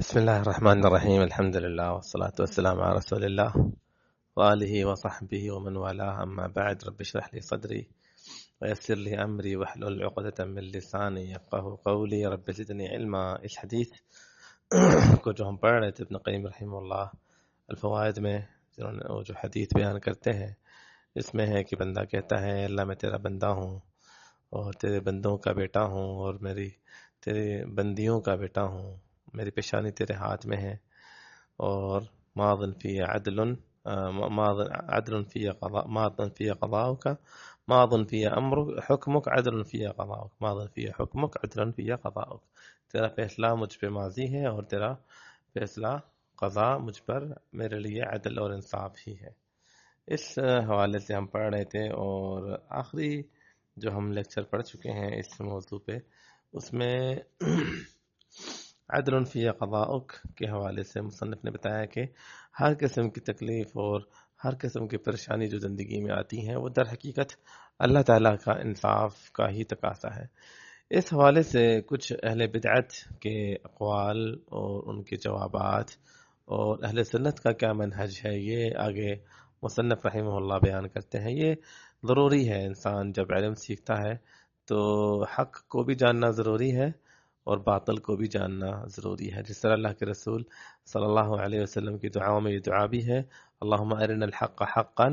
بسم الله الرحمن الرحيم. الحمد لله والصلاة والسلام على رسول الله وآله وصحبه ومن والاه. أما بعد، رب اشرح لي صدري ويسر لي أمري واحلل عقدة من لساني يفقهوا قولي. رب زدني علما. اس حدیث کو جو ہم پڑھ رہے تھے ابن قیم رحمہ اللہ الفوائد میں جو حدیث بیان کرتے ہیں، اس میں ہے کہ بندہ کہتا ہے اللہ میں تیرا بندہ ہوں اور تیرے بندوں کا بیٹا ہوں اور تیرے بندیوں کا بیٹا ہوں، میری پیشانی تیرے ہاتھ میں ہے، اور ماض فی عدل عدل فی قضاء ماض فی قضاؤک ماض فی امرک حکمک عدل فی قضاؤک ماض فی حکمک عدل فی قضاؤک، تیرا فیصلہ مجھ پہ ماضی ہے اور تیرا فیصلہ قضا مجھ پر میرے لیے عدل اور انصاف ہی ہے۔ اس حوالے سے ہم پڑھ رہے تھے، اور آخری جو ہم لیکچر پڑھ چکے ہیں اس موضوع پہ، اس میں عدل فی قضاؤک کے حوالے سے مصنف نے بتایا کہ ہر قسم کی تکلیف اور ہر قسم کی پریشانی جو زندگی میں آتی ہیں وہ در حقیقت اللہ تعالیٰ کا انصاف کا ہی تقاضا ہے۔ اس حوالے سے کچھ اہل بدعت کے اقوال اور ان کے جوابات اور اہل سنت کا کیا منہج ہے، یہ آگے مصنف رحمہ اللہ بیان کرتے ہیں۔ یہ ضروری ہے، انسان جب علم سیکھتا ہے تو حق کو بھی جاننا ضروری ہے اور باطل کو بھی جاننا ضروری ہے، جس طرح اللہ کے رسول صلی اللہ علیہ وسلم کی دعاؤں میں یہ دعا بھی ہے، اللہم ارنا الحق حقا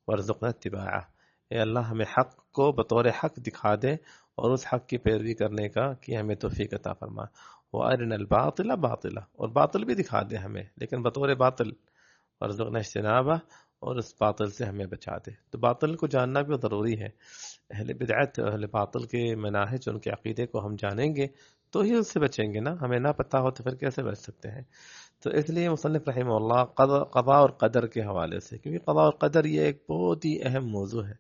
وارزقنا اتباعہ، اے اللہ ہمیں حق کو بطور حق دکھا دے اور اس حق کی پیروی کرنے کا کہ ہمیں توفیق عطا فرما، وارنا الباطل باطلا، اور باطل بھی دکھا دے ہمیں لیکن بطور باطل، وارزقنا اجتنابہ، اور اس باطل سے ہمیں بچا دے۔ تو باطل کو جاننا بھی ضروری ہے۔ اہل بدعت، اہل باطل کے مناہج، ان کے عقیدے کو ہم جانیں گے تو ہی اس سے بچیں گے نا، ہمیں نہ پتہ ہو تو پھر کیسے بچ سکتے ہیں؟ تو اس لیے مصنف رحمہ اللہ قضاء اور قدر کے حوالے سے، کیونکہ قضاء اور قدر یہ ایک بہت ہی اہم موضوع ہے،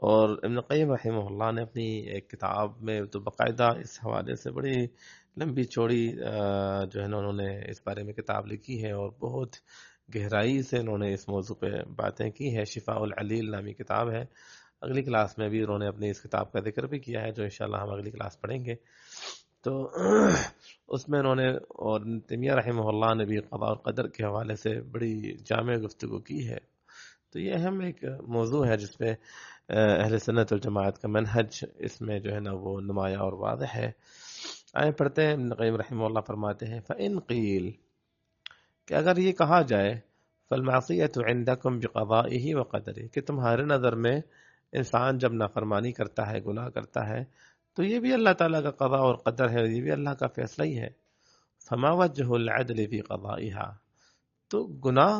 اور ابن قیم رحمہ اللہ نے اپنی ایک کتاب میں تو باقاعدہ اس حوالے سے بڑی لمبی چوڑی جو ہے نا انہوں نے اس بارے میں کتاب لکھی ہے، اور بہت گہرائی سے انہوں نے اس موضوع پہ باتیں کی ہے۔ شفاء العلیل نامی کتاب ہے، اگلی کلاس میں بھی انہوں نے اپنی اس کتاب کا ذکر بھی کیا ہے، جو انشاءاللہ ہم اگلی کلاس پڑھیں گے۔ تو اس میں انہوں نے اور تیمیہ رحمہ اللہ نے بھی قضاء اور قدر کے حوالے سے بڑی جامع گفتگو کی ہے۔ تو یہ اہم ایک موضوع ہے جس پہ اہل سنت والجماعت کا منہج اس میں جو ہے نا وہ نمایاں اور واضح ہے۔ آئے پڑھتے ہیں، ابن قیم رحمہ اللہ فرماتے ہیں فَإِن قِیل، کہ اگر یہ کہا جائے فَالْمَعْصِيَةُ عِنْدَكُمْ بِقَضَائِهِ وَقَدَرِهِ، کہ تمہارے نظر میں انسان جب نافرمانی کرتا ہے، گناہ کرتا ہے، تو یہ بھی اللہ تعالیٰ کا قضاء اور قدر ہے، یہ بھی اللہ کا فیصلہ ہی ہے۔ فَمَا وَجْهُ الْعَدْلِ فِي قَضَائِهَا، تو گناہ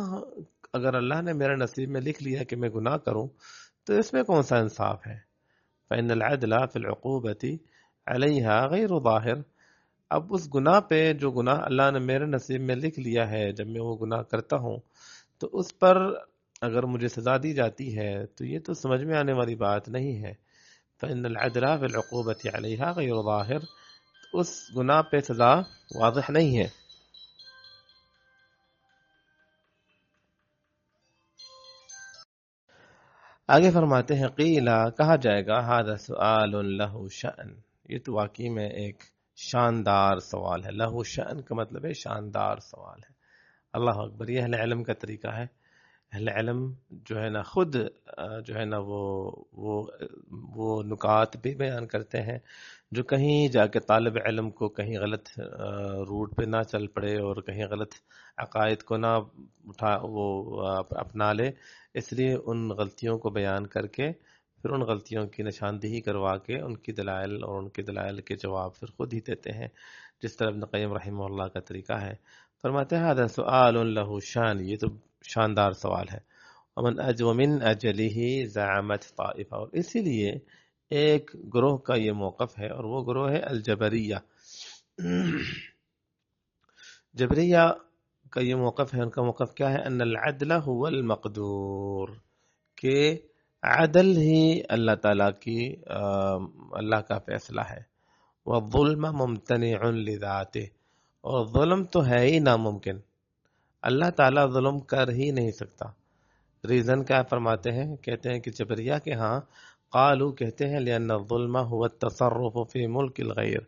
اگر اللہ نے میرے نصیب میں لکھ لیا کہ میں گناہ کروں تو اس میں کون سا انصاف ہے؟ فَإِنَّ الْعَدْلَ فِي الْعُقُوبَةِ عَلَيْهَا غَيْرُ ظَاهِرٍ، اب اس گناہ پہ جو گناہ اللہ نے میرے نصیب میں لکھ لیا ہے، جب میں وہ گناہ کرتا ہوں تو اس پر اگر مجھے سزا دی جاتی ہے تو یہ تو سمجھ میں آنے والی بات نہیں ہے۔ فإن العدل في العقوبة عليها غير ظاهر، اس گناہ پہ سزا واضح نہیں ہے۔ آگے فرماتے ہیں قیلا، کہا جائے گا هذا سؤال له شأن، یہ تو واقعی میں ایک شاندار سوال ہے۔ لہو شأن کا مطلب ہے شاندار سوال ہے۔ اللہ اکبر، یہ اہل علم کا طریقہ ہے۔ اہل علم جو ہے نا خود جو ہے نا وہ نکات بھی بیان کرتے ہیں جو کہیں جا کے طالب علم کو کہیں غلط روٹ پہ نہ چل پڑے اور کہیں غلط عقائد کو نہ اپنا لے، اس لیے ان غلطیوں کو بیان کر کے پھر ان غلطیوں کی نشاندہی کروا کے ان کی دلائل اور ان کے دلائل کے جواب پھر خود ہی دیتے ہیں، جس طرح ابن قیم رحمہ اللہ کا طریقہ ہے۔ فرماتے ہیں هذا سؤال له شان، یہ تو شاندار سوال ہے۔ ومن اجلہ زعمت طائفہ، اور اسی لیے ایک گروہ کا یہ موقف ہے، اور وہ گروہ ہے الجبریہ۔ جبریہ کا یہ موقف ہے، ان کا موقف کیا ہے؟ ان العدل هو المقدور، کہ عدل ہی اللہ تعالیٰ کی اللہ کا فیصلہ ہے۔ والظلم ممتنع لذاته، اور ظلم تو ہے ہی ناممکن، اللہ تعالیٰ ظلم کر ہی نہیں سکتا۔ ریزن کیا فرماتے ہیں؟ کہتے ہیں کہ جبریہ کے ہاں قالو، کہتے ہیں لأن الظلم هو التصرف في ملک الغیر،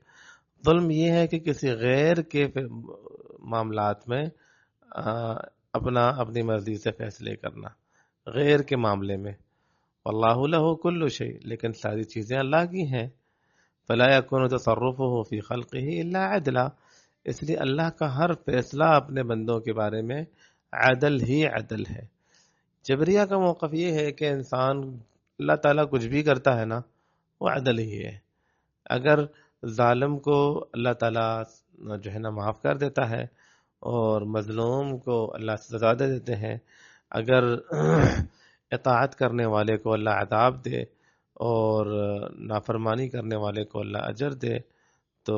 ظلم یہ ہے کہ کسی غیر کے معاملات میں اپنی مرضی سے فیصلے کرنا، غیر کے معاملے میں واللہ لہ کل شیء، لیکن ساری چیزیں اللہ کی ہیں، فلا یکون تصرفہ فی خلقہ الا عدلا، اس لیے اللہ کا ہر فیصلہ اپنے بندوں کے بارے میں عدل ہی عدل ہے۔ جبریہ کا موقف یہ ہے کہ انسان اللہ تعالیٰ کچھ بھی کرتا ہے نا وہ عدل ہی ہے۔ اگر ظالم کو اللہ تعالیٰ جو ہے نا معاف کر دیتا ہے اور مظلوم کو اللہ سزا دے دیتے ہیں، اگر اطاعت کرنے والے کو اللہ عذاب دے اور نافرمانی کرنے والے کو اللہ اجر دے، تو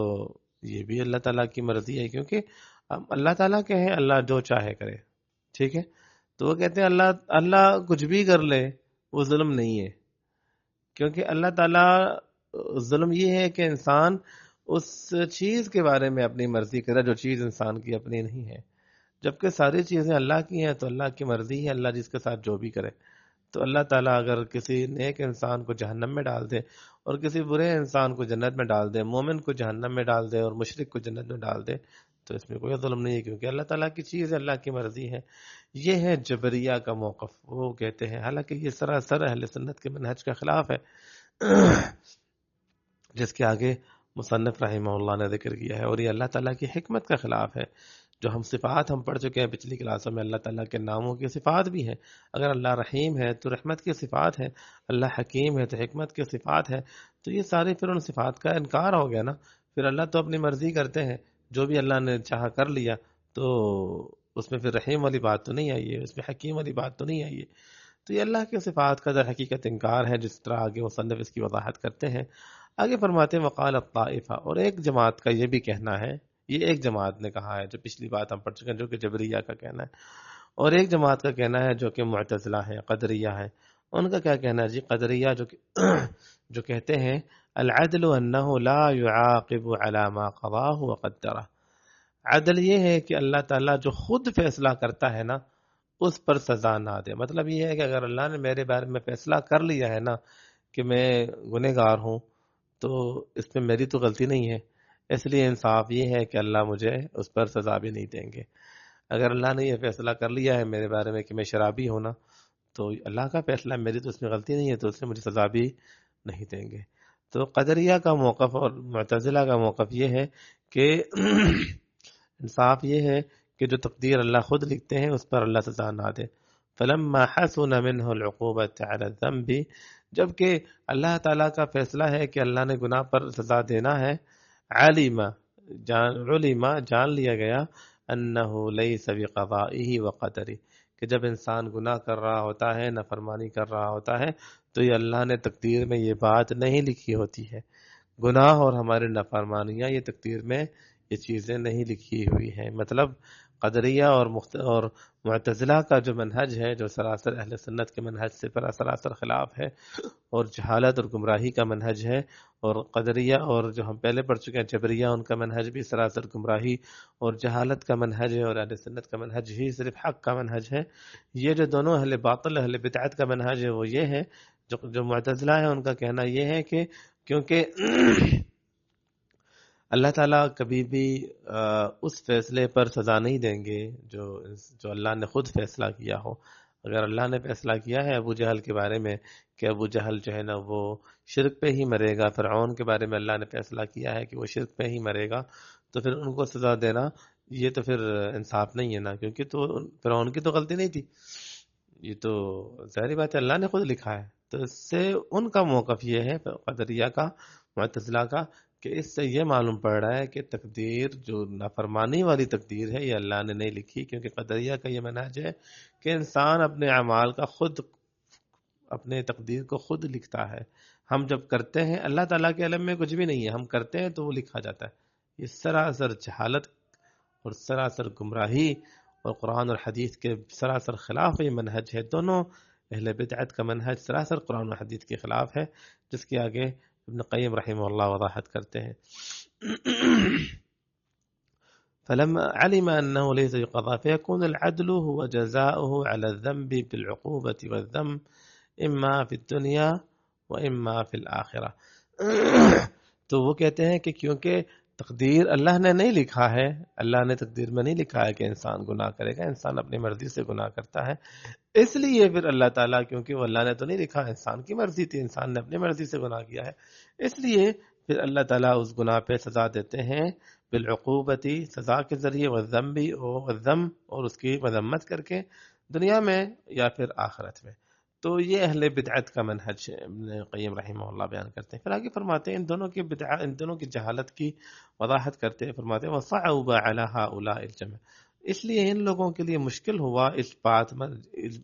یہ بھی اللہ تعالیٰ کی مرضی ہے، کیونکہ اللہ تعالیٰ کے ہیں اللہ جو چاہے کرے، ٹھیک ہے۔ تو وہ کہتے ہیں اللہ کچھ بھی کر لے وہ ظلم نہیں ہے، کیونکہ اللہ تعالیٰ ظلم یہ ہے کہ انسان اس چیز کے بارے میں اپنی مرضی کرے جو چیز انسان کی اپنی نہیں ہے، جبکہ ساری چیزیں اللہ کی ہیں، تو اللہ کی مرضی ہے اللہ جس کے ساتھ جو بھی کرے۔ تو اللہ تعالیٰ اگر کسی نیک انسان کو جہنم میں ڈال دے اور کسی برے انسان کو جنت میں ڈال دے، مومن کو جہنم میں ڈال دے اور مشرک کو جنت میں ڈال دے، تو اس میں کوئی ظلم نہیں ہے، کیونکہ اللہ تعالیٰ کی چیز اللہ کی مرضی ہے۔ یہ ہے جبریہ کا موقف، وہ کہتے ہیں، حالانکہ یہ سراسر اہل سنت کے منہج کا خلاف ہے، جس کے آگے مصنف رحمہ اللہ نے ذکر کیا ہے، اور یہ اللہ تعالیٰ کی حکمت کا خلاف ہے۔ جو ہم صفات ہم پڑھ چکے ہیں پچھلی کلاسوں میں، اللہ تعالیٰ کے ناموں کی صفات بھی ہیں، اگر اللہ رحیم ہے تو رحمت کی صفات ہے، اللہ حکیم ہے تو حکمت کی صفات ہے، تو یہ سارے پھر ان صفات کا انکار ہو گیا نا۔ پھر اللہ تو اپنی مرضی کرتے ہیں، جو بھی اللہ نے چاہا کر لیا، تو اس میں پھر رحیم والی بات تو نہیں آئی ہے، اس میں حکیم والی بات تو نہیں آئی ہے۔ تو یہ اللہ کے صفات کا در حقیقت انکار ہے، جس طرح آگے مصنف اس کی وضاحت کرتے ہیں۔ آگے فرماتے ہیں وقال الطائفہ، اور ایک جماعت کا یہ بھی کہنا ہے، یہ ایک جماعت نے کہا ہے، جو پچھلی بات ہم پڑھ چکے ہیں جو کہ جبریہ کا کہنا ہے، اور ایک جماعت کا کہنا ہے جو کہ معتزلہ ہے، قدریہ ہے۔ ان کا کیا کہنا ہے جی؟ قدریہ جو کہتے ہیں العدل انہ لا يعاقب على ما قضاه وقدره، عدل یہ ہے کہ اللہ تعالیٰ جو خود فیصلہ کرتا ہے نا اس پر سزا نہ دے۔ مطلب یہ ہے کہ اگر اللہ نے میرے بارے میں فیصلہ کر لیا ہے نا کہ میں گنہگار ہوں، تو اس میں میری تو غلطی نہیں ہے، اس لیے انصاف یہ ہے کہ اللہ مجھے اس پر سزا بھی نہیں دیں گے۔ اگر اللہ نے یہ فیصلہ کر لیا ہے میرے بارے میں کہ میں شرابی ہوں نا، تو اللہ کا فیصلہ، میری تو اس میں غلطی نہیں ہے، تو اس نے مجھے سزا بھی نہیں دیں گے۔ تو قدریہ کا موقف اور معتزلہ کا موقف یہ ہے کہ انصاف یہ ہے کہ جو تقدیر اللہ خود لکھتے ہیں اس پر اللہ سزا نہ دے۔ فلما حسن منه العقوبة على الذنب، جبکہ اللہ تعالیٰ کا فیصلہ ہے کہ اللہ نے گناہ پر سزا دینا ہے، علم جان لیا گیا انه ليس بقضائه وقدره، کہ جب انسان گناہ کر رہا ہوتا ہے، نافرمانی کر رہا ہوتا ہے، تو یہ اللہ نے تقدیر میں یہ بات نہیں لکھی ہوتی ہے۔ گناہ اور ہمارے نافرمانیاں یہ تقدیر میں یہ چیزیں نہیں لکھی ہوئی ہیں۔ مطلب قدریہ اور معتزلہ کا جو منہج ہے، جو سراسر اہل سنت کے منہج سے سراسر خلاف ہے، اور جہالت اور گمراہی کا منہج ہے، اور قدریہ اور جو ہم پہلے پڑھ چکے ہیں جبریہ، ان کا منہج بھی سراسر گمراہی اور جہالت کا منہج ہے، اور اہل سنت کا منہج ہی صرف حق کا منہج ہے۔ یہ جو دونوں اہل باطل اہل بدعت کا منہج ہے وہ یہ ہے، جو معتزلہ ہے ان کا کہنا یہ ہے کہ کیونکہ اللہ تعالیٰ کبھی بھی اس فیصلے پر سزا نہیں دیں گے جو اللہ نے خود فیصلہ کیا ہو۔ اگر اللہ نے فیصلہ کیا ہے ابو جہل کے بارے میں کہ ابو جہل جو ہے نا وہ شرک پہ ہی مرے گا، فرعون کے بارے میں اللہ نے فیصلہ کیا ہے کہ وہ شرک پہ ہی مرے گا، تو پھر ان کو سزا دینا یہ تو پھر انصاف نہیں ہے نا، کیونکہ تو فرعون کی تو غلطی نہیں تھی، یہ تو ظاہری بات ہے اللہ نے خود لکھا ہے۔ تو اس سے ان کا موقف یہ ہے قدریہ کا، معتزلہ کا، کہ اس سے یہ معلوم پڑ رہا ہے کہ تقدیر جو نافرمانی والی تقدیر ہے یہ اللہ نے نہیں لکھی، کیونکہ قدریہ کا یہ منہج ہے کہ انسان اپنے اعمال کا خود اپنے تقدیر کو خود لکھتا ہے۔ ہم جب کرتے ہیں اللہ تعالیٰ کے علم میں کچھ بھی نہیں ہے، ہم کرتے ہیں تو وہ لکھا جاتا ہے۔ یہ سراسر جہالت اور سراسر گمراہی اور قرآن اور حدیث کے سراسر خلاف یہ منہج ہے۔ دونوں اہل بدعت کا منہج سراسر قرآن اور حدیث کے خلاف ہے، جس کے آگے ابن قیم رحمہ اللہ وضاحت کرتے ہیں۔ فلما علم انه ليس بقضاء فيكون العدل هو جزاؤه على الذنب بالعقوبة والذنب اما في الدنيا واما في الآخرة۔ تو وہ کہتے ہیں کہ کیونکہ تقدیر اللہ نے نہیں لکھا ہے، اللہ نے تقدیر میں نہیں لکھا ہے کہ انسان گناہ کرے گا، انسان اپنی مرضی سے گناہ کرتا ہے، اس لیے پھر اللہ تعالیٰ، کیونکہ وہ اللہ نے تو نہیں لکھا، انسان کی مرضی تھی، انسان نے اپنی مرضی سے گناہ کیا ہے، اس لیے پھر اللہ تعالیٰ اس گناہ پہ سزا دیتے ہیں بالعقوبتی، سزا کے ذریعے، والذم اور اس کی مذمت کر کے دنیا میں یا پھر آخرت میں۔ تو یہ اہل بدعت کا منہج ابن قیم رحمہ اللہ بیان کرتے ہیں۔ پھر آگے فرماتے ہیں ان دونوں کی جہالت کی وضاحت کرتے ہیں، فرماتے ہیں وَصَعُبَ عَلَى هَؤُلَاءِ الْجَمْعِ، اس لیے ان لوگوں کے لیے مشکل ہوا اس بات میں،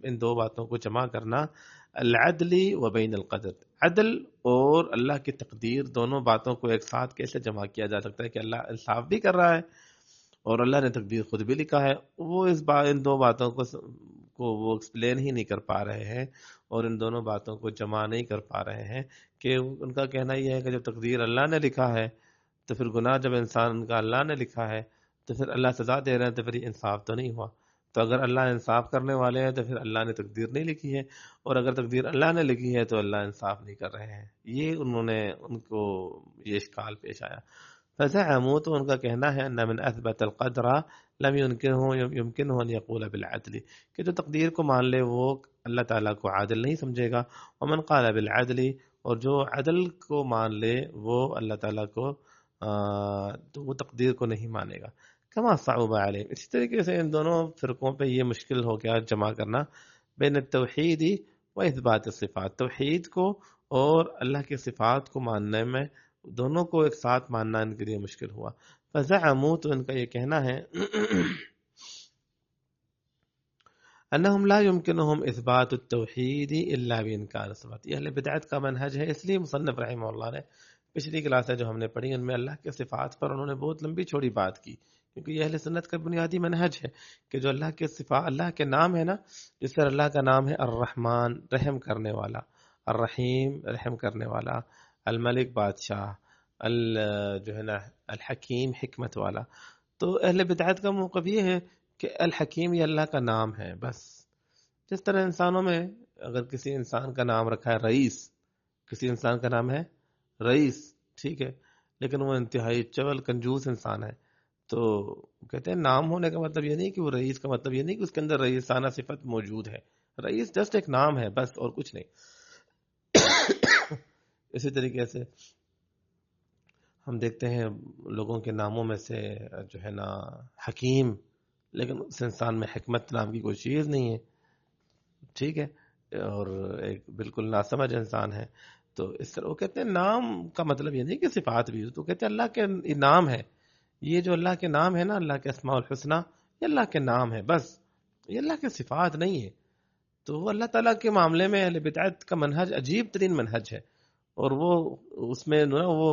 ان دو باتوں کو جمع کرنا، العدل و بین القدر، عدل اور اللہ کی تقدیر، دونوں باتوں کو ایک ساتھ کیسے جمع کیا جا سکتا ہے کہ اللہ انصاف بھی کر رہا ہے اور اللہ نے تقدیر خود بھی لکھا ہے۔ وہ ان دو باتوں کو وہ ایکسپلین ہی نہیں کر پا رہے ہیں اور ان دونوں باتوں کو جمع نہیں کر پا رہے ہیں، کہ ان کا کہنا یہ ہے کہ جب تقدیر اللہ نے لکھا ہے تو پھر گناہ جب انسان کا اللہ نے لکھا ہے تو پھر اللہ سزا دے رہے ہیں، تو پھر یہ انصاف تو نہیں ہوا۔ تو اگر اللہ انصاف کرنے والے ہیں تو پھر اللہ نے تقدیر نہیں لکھی ہے، اور اگر تقدیر اللہ نے لکھی ہے تو اللہ انصاف نہیں کر رہے ہیں۔ یہ ان کو یہ اشکال پیش آیا۔ فزعموا، تو ان کا کہنا ہے ان من اثبت القدر لم يمكنه ان يقول بالعدل، کہ جو تقدیر کو مان لے وہ اللہ تعالیٰ کو عادل نہیں سمجھے گا، ومن قال بالعدل، اور جو عدل کو مان لے وہ اللہ تعالیٰ کو تو وہ تقدیر کو نہیں مانے گا۔ کما صعب علیہم، اسی طریقے سے ان دونوں فرقوں پہ یہ مشکل ہو گیا جمع کرنا بین التوحید و اثبات الصفات، توحید کو اور اللہ کی صفات کو ماننے میں، دونوں کو ایک ساتھ ماننا ان کے لیے مشکل ہوا۔ فزعموا، تو ان کا یہ کہنا ہے انہم لا يمكنهم اثبات التوحید الا بانکار الصفات، یہ اہل بدعت کا منہج ہے۔ اس لیے مصنف رحمہ اللہ نے پچھلی کلاسیں جو ہم نے پڑھی ان میں اللہ کے صفات پر انہوں نے بہت لمبی چوڑی بات کی، کیونکہ یہ اہل سنت کا بنیادی منہج ہے کہ جو اللہ کے صفات، اللہ کے نام ہے نا، جس طرح اللہ کا نام ہے الرحمن رحم کرنے والا، الرحیم رحم کرنے والا، الملک بادشاہ، جو ہے نا الحکیم حکمت والا، تو اہل بدعت کا موقف یہ ہے کہ الحکیم یہ اللہ کا نام ہے بس۔ جس طرح انسانوں میں اگر کسی انسان کا نام رکھا ہے رئیس، کسی انسان کا نام ہے رئیس، ٹھیک ہے، لیکن وہ انتہائی چول کنجوس انسان ہے، تو کہتے ہیں نام ہونے کا مطلب یہ نہیں کہ وہ رئیس کا مطلب یہ نہیں کہ اس کے اندر رئیسانہ صفت موجود ہے، رئیس جسٹ ایک نام ہے بس اور کچھ نہیں۔ اسی طریقے سے ہم دیکھتے ہیں لوگوں کے ناموں میں سے جو ہے نا حکیم، لیکن اس انسان میں حکمت نام کی کوئی چیز نہیں ہے، ٹھیک ہے، اور ایک بالکل ناسمجھ انسان ہے۔ تو اس طرح وہ کہتے ہیں نام کا مطلب یہ نہیں کہ صفات بھی، تو کہتے ہیں اللہ کے نام ہے، یہ جو اللہ کے نام ہے نا، اللہ کے اسماء الحسنہ، یہ اللہ کے نام ہے بس، یہ اللہ کے صفات نہیں ہے۔ تو وہ اللہ تعالیٰ کے معاملے میں اہل بدعت کا منہج عجیب ترین منہج ہے، اور وہ اس میں وہ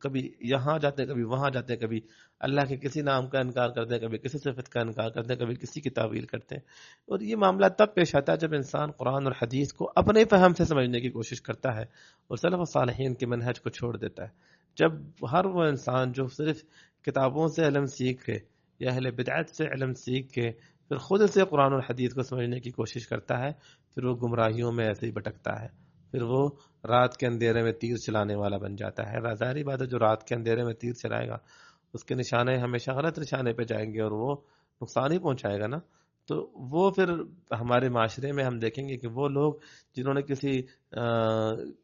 کبھی یہاں جاتے ہیں کبھی وہاں جاتے ہیں، کبھی اللہ کے کسی نام کا انکار کرتے ہیں، کبھی کسی صفت کا انکار کرتے ہیں، کبھی کسی کی تعویل کرتے ہیں۔ اور یہ معاملہ تب پیش آتا ہے جب انسان قرآن اور حدیث کو اپنے فہم سے سمجھنے کی کوشش کرتا ہے اور سلف و صالحین کے منہج کو چھوڑ دیتا ہے۔ جب ہر وہ انسان جو صرف کتابوں سے علم سیکھ کے یا اہل بدعت سے علم سیکھ کے پھر خود سے قرآن اور حدیث کو سمجھنے کی کوشش کرتا ہے، پھر وہ گمراہیوں میں ایسے ہی بھٹکتا ہے، پھر وہ رات کے اندھیرے میں تیر چلانے والا بن جاتا ہے۔ ظاہری بات ہے جو رات کے اندھیرے میں تیر چلائے گا اس کے نشانے ہمیشہ غلط نشانے پہ جائیں گے اور وہ نقصان ہی پہنچائے گا نا۔ تو وہ پھر ہمارے معاشرے میں ہم دیکھیں گے کہ وہ لوگ جنہوں نے کسی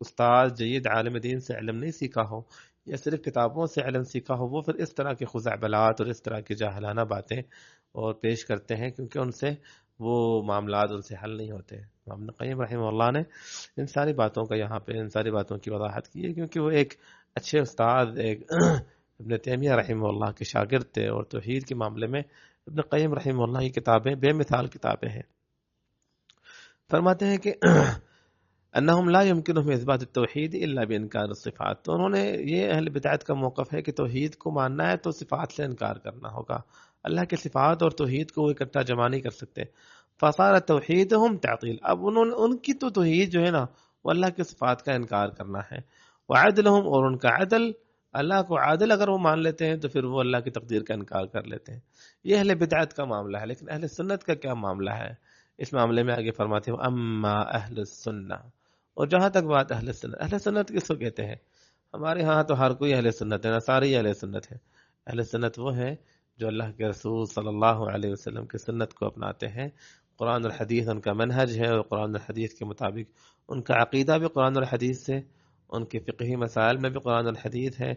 استاد جید عالم دین سے علم نہیں سیکھا ہو یا صرف کتابوں سے علم سیکھا ہو، وہ پھر اس طرح کے خزعبلات اور اس طرح کی جاہلانہ باتیں اور پیش کرتے ہیں، کیونکہ ان سے وہ معاملات ان سے حل نہیں ہوتے۔ ابن قیم رحمہ اللہ نے ان ساری باتوں کا یہاں پہ ان ساری باتوں کی وضاحت کی ہے، کیونکہ وہ ایک اچھے استاد ایک ابن تیمیہ رحمہ اللہ کے شاگرد تھے، اور توحید کے معاملے میں ابن قیم رحمہ اللہ کی کتابیں بے مثال کتابیں ہیں۔ فرماتے ہیں کہ انہم لا يمكنهم اثبات التوحید الا بانکار الصفات، تو انہوں نے یہ اہل بدعت کا موقف ہے کہ توحید کو ماننا ہے تو صفات سے انکار کرنا ہوگا، اللہ کے صفات اور توحید کو اکٹھا جمع نہیں کر سکتے۔ فصار توحیدہم تعطیل، اب ان کی تو توحید جو ہے نا وہ اللہ کے صفات کا انکار کرنا ہے، وعدلہم، اور ان کا عدل، اللہ کو عادل اگر وہ مان لیتے ہیں تو پھر وہ اللہ کی تقدیر کا انکار کر لیتے ہیں۔ یہ اہل بدعت کا معاملہ ہے، لیکن اہل سنت کا کیا معاملہ ہے؟ اس معاملے میں آگے فرماتے ہیں اما اہل السنہ، اور جہاں تک بات اہل سنت کس کو کہتے ہیں؟ ہمارے ہاں تو ہر کوئی اہل سنت ہے، نہ سارے اہل سنت ہے۔ اہل سنت وہ ہے جو اللہ کے رسول صلی اللہ علیہ وسلم کی سنت کو اپناتے ہیں، قرآن اور حدیث ان کا منہج ہے، اور قرآن اور حدیث کے مطابق ان کا عقیدہ بھی قرآن اور حدیث سے، ان کے فقہی مسائل میں بھی قرآن اور حدیث ہے،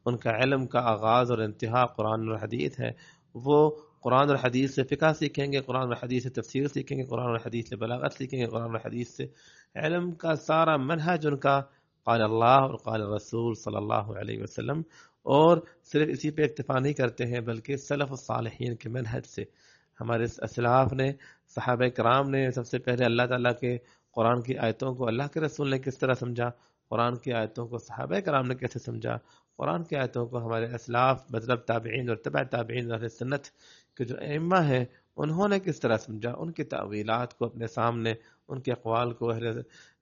ان کا علم کا آغاز اور انتہا قرآن اور حدیث ہے۔ وہ قرآن اور حدیث سے فقہ سیکھیں گے، قرآن اور حدیث سے تفسیر سیکھیں گے، قرآن اور حدیث سے بلاغت سیکھیں گے، قرآن اور حدیث سے علم کا سارا منہج ان کا قال اللہ اور قال رسول صلی اللہ علیہ وسلم، اور صرف اسی پہ اکتفا نہیں کرتے ہیں بلکہ سلف الصالحین کے منہج سے۔ ہمارے اسلاف نے، صحابہ کرام نے سب سے پہلے اللہ تعالیٰ کے قرآن کی آیتوں کو اللہ کے رسول نے کس طرح سمجھا، قرآن کی آیتوں کو صحابہ کرام نے کیسے سمجھا، قرآن کی آیتوں کو ہمارے اسلاف مطلب تابعین اور تبع تابعین اہل سنت کے جو ائمہ ہیں انہوں نے کس طرح سمجھا، ان کی تعویلات کو اپنے سامنے، ان کے اقوال کو، اہل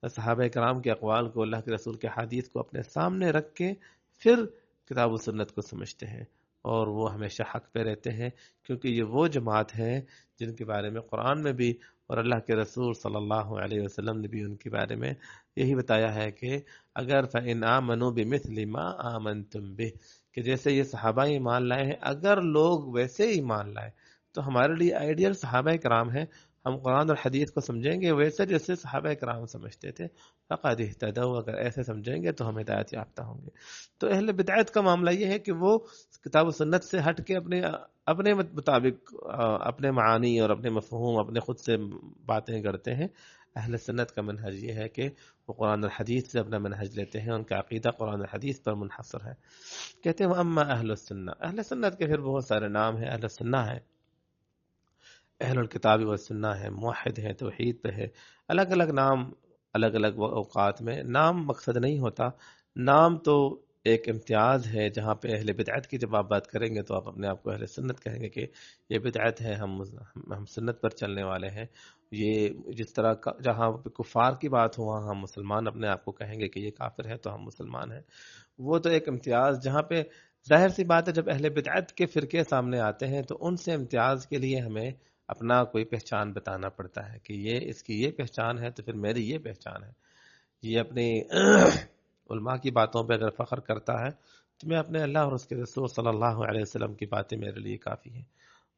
صحابہ کرام کے اقوال کو، اللہ کے رسول کے حدیث کو اپنے سامنے رکھ کے پھر کتاب و سنت کو سمجھتے ہیں، اور وہ ہمیشہ حق پہ رہتے ہیں، کیونکہ یہ وہ جماعت ہے جن کے بارے میں قرآن میں بھی اور اللہ کے رسول صلی اللہ علیہ وسلم نے بھی ان کے بارے میں یہی بتایا ہے کہ اگر فَإِنْ آمَنُوا بِمِثْلِ مَا آمَنْتُمْ بِهِ، کہ جیسے یہ صحابہ ایمان لائے ہیں اگر لوگ ویسے ایمان لائے، تو ہمارے لیے آئیڈیل صحابہ کرام ہیں، ہم قرآن اور حدیث کو سمجھیں گے ویسے جیسے صحابہ کرام سمجھتے تھے، فقد اہتدوا، اگر ایسے سمجھیں گے تو ہم ہدایت یافتہ ہوں گے۔ تو اہل بدعت کا معاملہ یہ ہے کہ وہ کتاب و سنت سے ہٹ کے اپنے مطابق اپنے معانی اور اپنے مفہوم اپنے خود سے باتیں کرتے ہیں۔ اہل سنت کا منہج یہ ہے کہ وہ قرآن اور حدیث سے اپنا منہج لیتے ہیں، ان کا عقیدہ قرآن اور حدیث پر منحصر ہے۔ کہتے ہیں اما اہل السنہ، اہل سنت کے پھر بہت سارے نام ہیں، اہل سنہ ہے، اہل الکتاب والسنہ ہے، موحد ہے، توحید پہ ہے، الگ الگ نام الگ الگ اوقات میں۔ نام مقصد نہیں ہوتا، نام تو ایک امتیاز ہے، جہاں پہ اہل بدعت کی جب آپ بات کریں گے تو آپ اپنے آپ کو اہل سنت کہیں گے کہ یہ بدعت ہے، ہم سنت پر چلنے والے ہیں۔ یہ جس طرح جہاں پہ کفار کی بات ہو وہاں ہم مسلمان اپنے آپ کو کہیں گے کہ یہ کافر ہے تو ہم مسلمان ہیں۔ وہ تو ایک امتیاز، جہاں پہ ظاہر سی بات ہے جب اہل بدعت کے فرقے سامنے آتے ہیں تو ان سے امتیاز کے لیے ہمیں اپنا کوئی پہچان بتانا پڑتا ہے کہ یہ اس کی یہ پہچان ہے تو پھر میری یہ پہچان ہے۔ یہ اپنی علماء کی باتوں پہ اگر فخر کرتا ہے تو میں اپنے اللہ اور اس کے رسول صلی اللہ علیہ وسلم کی باتیں میرے لیے کافی ہیں۔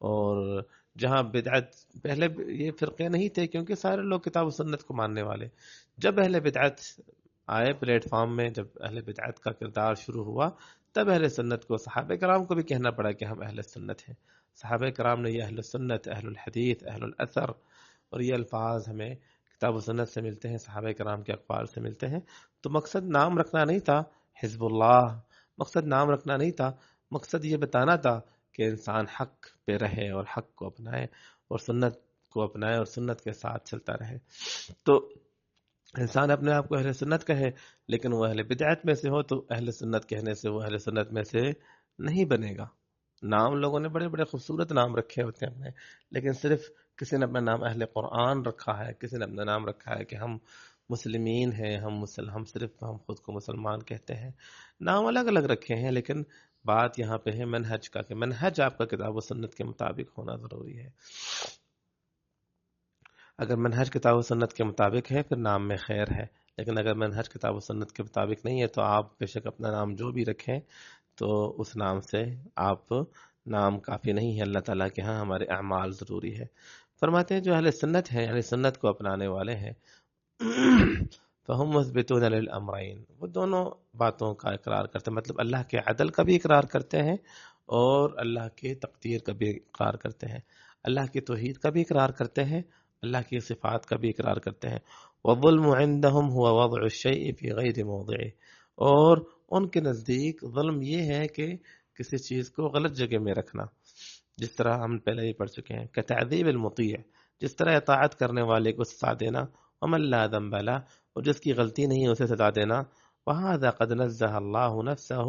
اور جہاں بدعت، پہلے یہ فرقے نہیں تھے کیونکہ سارے لوگ کتاب و سنت کو ماننے والے، جب اہل بدعت آئے پلیٹ فارم میں، جب اہل بدعت کا کردار شروع ہوا تب اہل سنت کو، صحابہ کرام کو بھی کہنا پڑا کہ ہم اہل سنت ہیں۔ صحابہ کرام نے یہ اہل سنت، اہل الحدیث، اہل الاثر اور یہ الفاظ ہمیں کتاب و سنت سے ملتے ہیں، صحابہ کرام کے اقوال سے ملتے ہیں۔ تو مقصد نام رکھنا نہیں تھا حزب اللہ، مقصد نام رکھنا نہیں تھا، مقصد یہ بتانا تھا کہ انسان حق پہ رہے اور حق کو اپنائے اور سنت کو اپنائے اور سنت کے ساتھ چلتا رہے۔ تو انسان اپنے آپ کو اہل سنت کہے لیکن وہ اہل بدعت میں سے ہو تو اہل سنت کہنے سے وہ اہل سنت میں سے نہیں بنے گا۔ نام لوگوں نے بڑے بڑے خوبصورت نام رکھے ہوتے ہیں اپنے، لیکن صرف کسی نے اپنا نام اہل قرآن رکھا ہے، کسی نے اپنا نام رکھا ہے کہ ہم مسلمین ہیں، ہم خود کو مسلمان کہتے ہیں۔ نام الگ الگ رکھے ہیں لیکن بات یہاں پہ ہے منہج کا، کہ منہج آپ کا کتاب و سنت کے مطابق ہونا ضروری ہے۔ اگر منہج کتاب و سنت کے مطابق ہے پھر نام میں خیر ہے، لیکن اگر منہج کتاب و سنت کے مطابق نہیں ہے تو آپ بے شک اپنا نام جو بھی رکھیں تو اس نام سے آپ نام کافی نہیں ہے، اللہ تعالیٰ کے ہاں ہمارے اعمال ضروری ہے۔ فرماتے ہیں جو اہل سنت ہیں یعنی سنت کو اپنانے والے ہیں فہم مثبتون للامرین، وہ دونوں باتوں کا اقرار کرتے ہیں، مطلب اللہ کے عدل کا بھی اقرار کرتے ہیں اور اللہ کے تقدیر کا بھی اقرار کرتے ہیں، اللہ کی توحید کا بھی اقرار کرتے ہیں، اللہ کی صفات کا بھی اقرار کرتے ہیں۔ والظلم عندهم هو وضع الشيء في غير موضعه، اور ان کے نزدیک ظلم یہ ہے کہ کسی چیز کو غلط جگہ میں رکھنا، جس طرح ہم پہلے ہی پڑھ چکے ہیں کہ تعذیب المطیع، جس طرح اطاعت کرنے والے کو سزا دینا، ومن لا ذنب له، اور جس کی غلطی نہیں اسے سزا دینا، وهذا قد نزه الله نفسه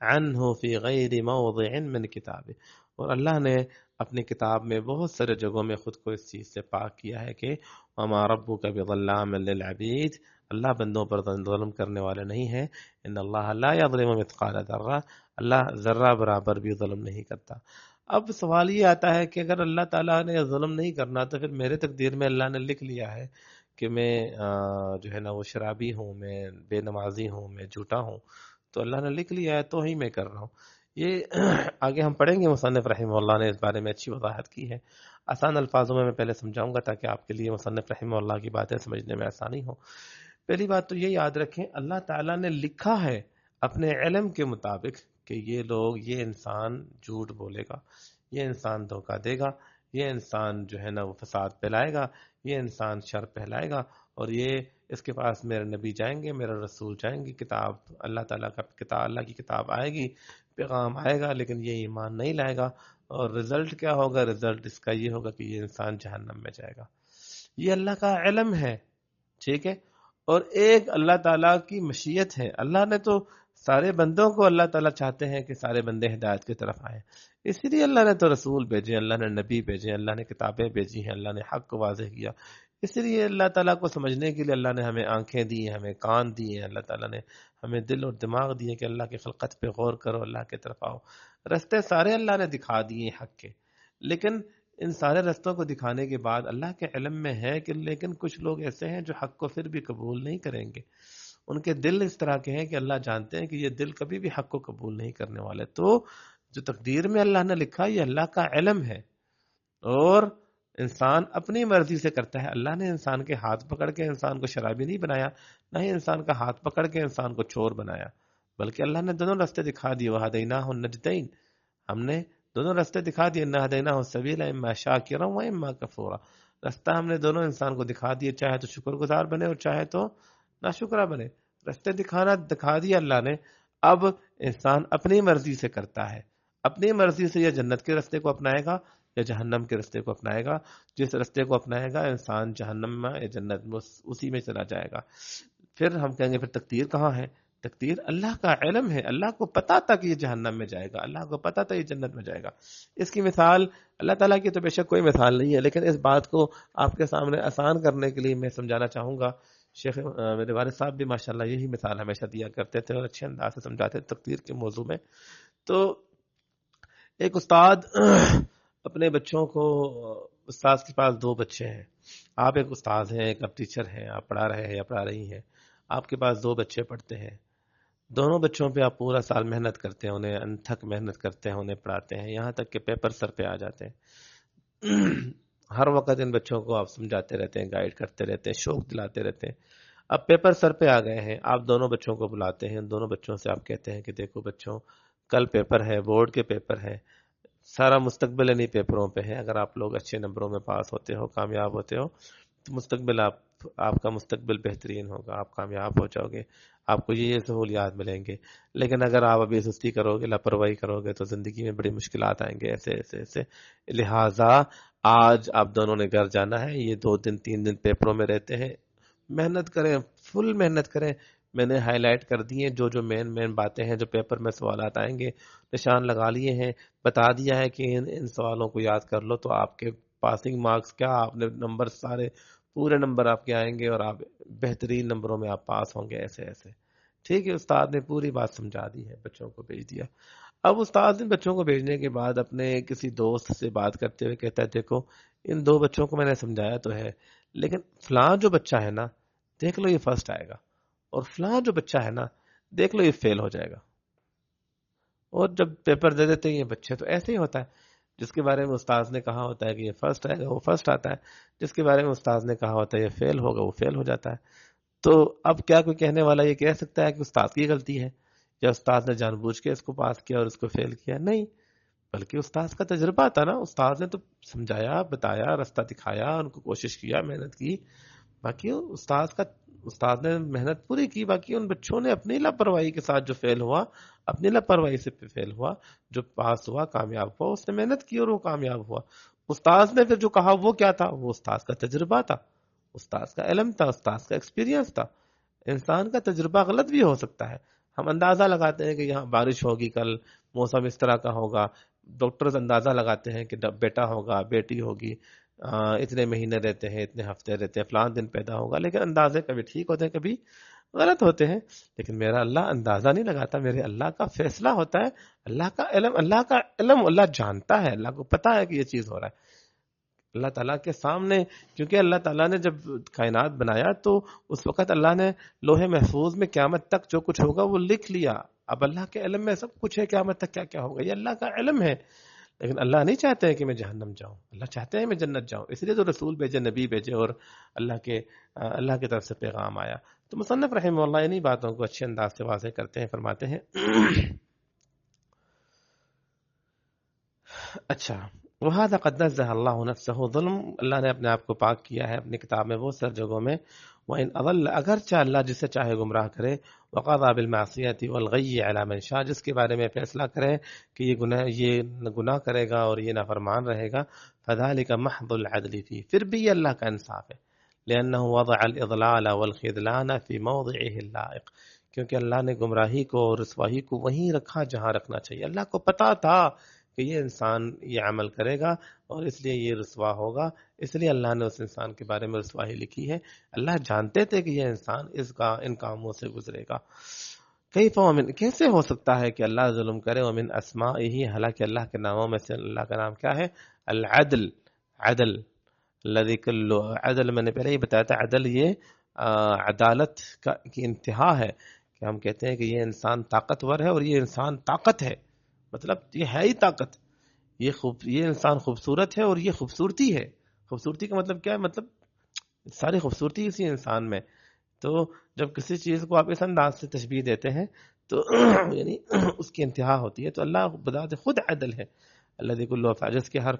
عنه في غير موضع من کتابه، اور اللہ نے اپنی کتاب میں بہت سارے جگہوں میں خود کو اس چیز سے پاک کیا ہے کہ وما ربک بظلام للعبید، اللہ بندوں پر ظلم کرنے والا نہیں ہے، ان اللہ لا یظلم مثقال ذرہ، اللہ ذرہ برابر بھی ظلم نہیں کرتا۔ اب سوال یہ آتا ہے کہ اگر اللہ تعالیٰ نے ظلم نہیں کرنا تو پھر میرے تقدیر میں اللہ نے لکھ لیا ہے کہ میں جو ہے نا وہ شرابی ہوں، میں بے نمازی ہوں، میں جھوٹا ہوں، تو اللہ نے لکھ لیا ہے تو ہی میں کر رہا ہوں. یہ آگے ہم پڑھیں گے. مصنف رحمہ اللہ نے اس بارے میں اچھی وضاحت کی ہے. آسان الفاظوں میں پہلے سمجھاؤں گا تاکہ آپ کے لیے مصنف رحمہ اللہ کی باتیں سمجھنے میں آسانی ہو. پہلی بات تو یہ یاد رکھیں اللہ تعالیٰ نے لکھا ہے اپنے علم کے مطابق کہ یہ انسان جھوٹ بولے گا, یہ انسان دھوکہ دے گا, یہ انسان جو ہے نا وہ فساد پھیلائے گا, یہ انسان شر پھیلائے گا, اور یہ اس کے پاس میرے نبی جائیں گے, میرا رسول جائیں گے, کتاب اللہ تعالیٰ کا کتاب, اللہ کی کتاب آئے گی, پیغام آئے گا, لیکن یہ ایمان نہیں لائے گا, اور رزلٹ کیا ہوگا؟ رزلٹ اس کا یہ ہوگا کہ یہ انسان جہنم میں جائے گا. یہ اللہ کا علم ہے, ٹھیک ہے. اور ایک اللہ تعالیٰ کی مشیت ہے. اللہ نے تو سارے بندوں کو, اللہ تعالیٰ چاہتے ہیں کہ سارے بندے ہدایت کی طرف آئیں, اسی لیے اللہ نے تو رسول بھیجے, اللہ نے نبی بھیجے, اللہ نے کتابیں بھیجی ہیں, اللہ نے حق کو واضح کیا. اسی لیے اللہ تعالیٰ کو سمجھنے کے لیے اللہ نے ہمیں آنکھیں دی ہیں, ہمیں کان دی ہیں, اللہ تعالیٰ نے ہمیں دل اور دماغ دیے کہ اللہ کی خلقت پہ غور کرو, اللہ کی طرف آؤ. رستے سارے اللہ نے دکھا دیے حق کے, لیکن ان سارے رستوں کو دکھانے کے بعد اللہ کے علم میں ہے کہ لیکن کچھ لوگ ایسے ہیں جو حق کو پھر بھی قبول نہیں کریں گے. ان کے دل اس طرح کے ہیں کہ اللہ جانتے ہیں کہ یہ دل کبھی بھی حق کو قبول نہیں کرنے والے. تو جو تقدیر میں اللہ نے لکھا یہ اللہ کا علم ہے, اور انسان اپنی مرضی سے کرتا ہے. اللہ نے انسان کے ہاتھ پکڑ کے انسان کو شرابی نہیں بنایا, نہ ہی انسان کا ہاتھ پکڑ کے انسان کو چور بنایا, بلکہ اللہ نے دونوں راستے دکھا دیے. وہدیناہ النجدین, ہم نے دونوں راستے دکھا دیے. نہدیناہ السبیل اما شاکرا و اما کفورا, راستہ ہم نے دونوں انسان کو دکھا دیے, چاہے تو شکر گزار بنے اور چاہے تو ناشکرا بنے. راستے دکھا دیا اللہ نے. اب انسان اپنی مرضی سے کرتا ہے, اپنی مرضی سے یا جنت کے راستے کو اپنائے گا یا جہنم کے راستے کو اپنائے گا. جس راستے کو اپنائے گا انسان جہنم میں یا جنت میں اسی میں چلا جائے گا. پھر ہم کہیں گے پھر تقدیر کہاں ہے؟ تقدیر اللہ کا علم ہے. اللہ کو پتا تھا کہ یہ جہنم میں جائے گا, اللہ کو پتا تھا یہ جنت میں جائے گا. اس کی مثال اللہ تعالیٰ کی تو بے شک کوئی مثال نہیں ہے, لیکن اس بات کو آپ کے سامنے آسان کرنے کے لیے میں سمجھانا چاہوں گا. شیخ میرے والد صاحب بھی ماشاءاللہ یہی مثال ہمیشہ دیا کرتے تھے اور اچھے انداز سے سمجھاتے تھے تقدیر کے موضوع میں. تو ایک استاد اپنے بچوں کو, استاد کے پاس دو بچے ہیں. آپ ایک استاد ہیں, ایک آپ ٹیچر ہیں, آپ پڑھا رہے ہیں یا پڑھا رہی ہیں. آپ کے پاس دو بچے پڑھتے ہیں. دونوں بچوں پہ آپ پورا سال محنت کرتے ہیں, انہیں انتھک محنت کرتے ہیں, انہیں پڑھاتے ہیں, یہاں تک کہ پیپر سر پہ آ جاتے ہیں. ہر وقت ان بچوں کو آپ سمجھاتے رہتے ہیں, گائیڈ کرتے رہتے ہیں, شوق دلاتے رہتے ہیں. اب پیپر سر پہ آ گئے ہیں, آپ دونوں بچوں کو بلاتے ہیں, دونوں بچوں سے آپ کہتے ہیں کہ دیکھو بچوں, کل پیپر ہے, بورڈ کے پیپر ہے, سارا مستقبل انہیں پیپروں پہ ہے. اگر آپ لوگ اچھے نمبروں میں پاس ہوتے ہو, کامیاب ہوتے ہو, تو مستقبل آپ کا مستقبل بہترین ہوگا, آپ کامیاب ہو جاؤ گے, آپ کو یہ سہولیات ملیں گے. لیکن اگر آپ ابھی سستی کرو گے, لاپرواہی کرو گے, تو زندگی میں بڑی مشکلات آئیں گے, ایسے ایسے ایسے. لہٰذا آج آپ دونوں نے گھر جانا ہے, یہ 2 دن 3 دن پیپروں میں رہتے ہیں, محنت کریں, فل محنت کریں. میں نے ہائی لائٹ کر دی ہیں جو مین باتیں ہیں, جو پیپر میں سوالات آئیں گے, نشان لگا لیے ہیں, بتا دیا ہے کہ ان سوالوں کو یاد کر لو تو آپ کے پاسنگ مارکس کیا, آپ نے نمبر سارے پورے نمبر آپ کے آئیں گے اور آپ بہترین نمبروں میں آپ پاس ہوں گے, ایسے ایسے. ٹھیک ہے, استاد نے پوری بات سمجھا دی ہے, بچوں کو بھیج دیا. اب استاد نے بچوں کو بھیجنے کے بعد اپنے کسی دوست سے بات کرتے ہوئے کہتا ہے دیکھو ان 2 بچوں کو میں نے سمجھایا تو ہے, لیکن فلاں جو بچہ ہے نا, دیکھ لو یہ فرسٹ آئے گا, اور فلاں جو بچہ ہے نا, دیکھ لو یہ فیل ہو جائے گا. اور جب پیپر دے دیتے ہیں یہ بچے, تو ایسے ہی ہوتا ہے. جس کے بارے میں استاذ نے کہا ہوتا ہے کہ یہ فرسٹ آئے گا وہ فرسٹ آتا ہے, جس کے بارے میں استاذ نے کہا ہوتا ہے یہ فیل ہوگا وہ فیل ہو جاتا ہے. تو اب کیا کوئی کہنے والا یہ کہہ سکتا ہے کہ استاد کی غلطی ہے یا استاد نے جان بوجھ کے اس کو پاس کیا اور اس کو فیل کیا؟ نہیں, بلکہ استاد کا تجربہ تھا نا. استاد نے تو سمجھایا, بتایا, راستہ دکھایا, ان کو کوشش کیا, محنت کی. باقی استاد نے محنت پوری کی. باقی ان بچوں نے اپنی لاپرواہی کے ساتھ جو فیل ہوا, اپنی لاپرواہی سے فیل ہوا, جو پاس ہوا کامیاب ہوا, اس نے محنت کی اور وہ کامیاب ہوا. استاد نے پھر جو کہا وہ کیا تھا؟ وہ استاد کا تجربہ تھا, استاد کا علم تھا, استاد کا ایکسپیرینس تھا. انسان کا تجربہ غلط بھی ہو سکتا ہے. ہم اندازہ لگاتے ہیں کہ یہاں بارش ہوگی, کل موسم اس طرح کا ہوگا. ڈاکٹرز اندازہ لگاتے ہیں کہ بیٹا ہوگا, بیٹی ہوگی, اتنے مہینے رہتے ہیں, اتنے ہفتے رہتے ہیں, فلان دن پیدا ہوگا. لیکن اندازے کبھی ٹھیک ہوتے ہیں, کبھی غلط ہوتے ہیں. لیکن میرا اللہ اندازہ نہیں لگاتا, میرے اللہ کا فیصلہ ہوتا ہے. اللہ کا علم اللہ جانتا ہے, اللہ کو پتا ہے کہ یہ چیز ہو رہا ہے. اللہ تعالیٰ کے سامنے, کیونکہ اللہ تعالیٰ نے جب کائنات بنایا تو اس وقت اللہ نے لوح محفوظ میں قیامت تک جو کچھ ہوگا وہ لکھ لیا. اب اللہ کے علم میں سب کچھ ہے، قیامت تک کیا کیا ہوگا یہ اللہ کا علم ہے، لیکن اللہ نہیں چاہتے ہیں کہ میں جہنم جاؤں، اللہ چاہتے ہیں میں جنت جاؤں، اس لیے تو رسول بھیجے، نبی بھیجے، اور اللہ کی طرف سے پیغام آیا۔ تو مصنف رحمہ اللہ انہی باتوں کو اچھے انداز سے واضح کرتے ہیں، فرماتے ہیں اچھا، وہذا قد نزہ اللہ نفسہ، ظلم اللہ نے اپنے آپ کو پاک کیا ہے اپنی کتاب میں بہت سر جگہوں میں، وَإِنْ أَضَلَّ، اگرچہ اللہ جسے چاہے گمراہ کرے، وَقَضَى بِالْمَعْصِيَةِ وَالْغَيِّ عَلَى مَنْ شَاءَ، جس کے بارے میں فیصلہ کرے کہ یہ گناہ کرے گا اور یہ نافرمان رہے گا، فَذَلِكَ مَحْضُ الْعَدْلِ فِيهِ، پھر بھی یہ اللہ کا انصاف ہے، لِأَنَّهُ وَضَعَ الْإِضْلَالَ وَالْخِذْلَانَ فِي مَوْضِعِهِ اللَّائِقِ، کیونکہ اللہ نے گمراہی کو اور رسوائی کو وہیں رکھا جہاں رکھنا چاہیے۔ اللہ کو پتا تھا کہ یہ انسان یہ عمل کرے گا اور اس لیے یہ رسوا ہوگا، اس لیے اللہ نے اس انسان کے بارے میں رسوائی لکھی ہے۔ اللہ جانتے تھے کہ یہ انسان ان کاموں سے گزرے گا۔ کیسے ہو سکتا ہے کہ اللہ ظلم کرے؟ ومن اسمائہ، حالانکہ اللہ کے ناموں میں سے اللہ کا نام کیا ہے؟ العدل، عدل، الذی کل عدل، میں نے پہلے ہی بتایا تھا، عدل یہ عدالت کی انتہا ہے، کہ ہم کہتے ہیں کہ یہ انسان طاقتور ہے اور یہ انسان طاقت ہے، مطلب یہ ہے ہی طاقت، یہ انسان خوبصورت ہے اور یہ خوبصورتی ہے۔ خوبصورتی کا مطلب کیا ہے؟ مطلب ساری خوبصورتی اسی انسان میں۔ تو جب کسی چیز کو آپ اس انداز سے تشبیہ دیتے ہیں تو یعنی اس کی انتہا ہوتی ہے۔ تو اللہ بذات خود عدل ہے، الذی کل افعال، جس کے ہر